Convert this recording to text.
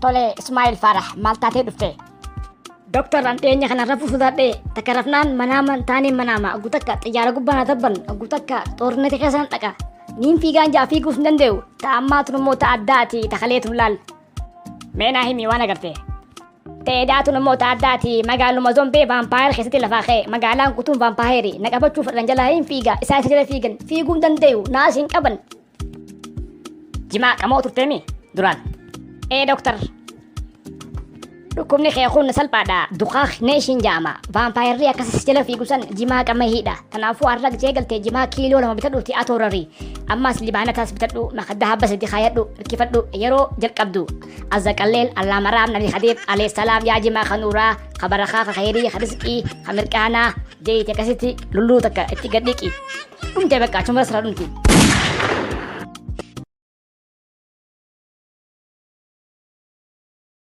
Tole Ismail Farah maal taatee dhufte? Doktor an dhiyeenya kana rafuu sodaadhee takka rafnaan manaaman taaneen manaama oggu takka xiyyaara gubbaan haa tabban oggu takka xoornete keessan dhaqa niin fiigaan jaa fiiguuf hin danda'u ta'ammaatun immoo ta'a addaati takaleetun laal meenaa himi waan agarte ta'eedhaatun immoo ta'a addaati magaaluma zombee vaampaayir keessatti lafaa ka'e magaalaan kutuun vaampaayiri naqabachuuf fedhan jalaa hin fiiga isaa isa jala fiigan fiiguu hin danda'u naas hin qaban jimaa qamoo turteemi duraan doktor dhukkubni kee kun salphaadha duqaaq neeshin jaama vaampaayirri akkasis jala fiigusan jimaa qama hidha kanaafuu arraq jeegalte jimaa kiiloo 2 bitadhuuti atoorari ammas libaanataas bitadhu makadda habba sadi kaayadhu irkifadhu yeroo jalqabdu azzaqalleel allaamaraam nabi khadiib alayhi salaam yaa jimaa kanuuraa kabarakaa ka khayrii kharisqii kamirqaanaa jeeyite akkasitti lulluu takka itti gadhiqi dhumte bakka achuma sirra dhumti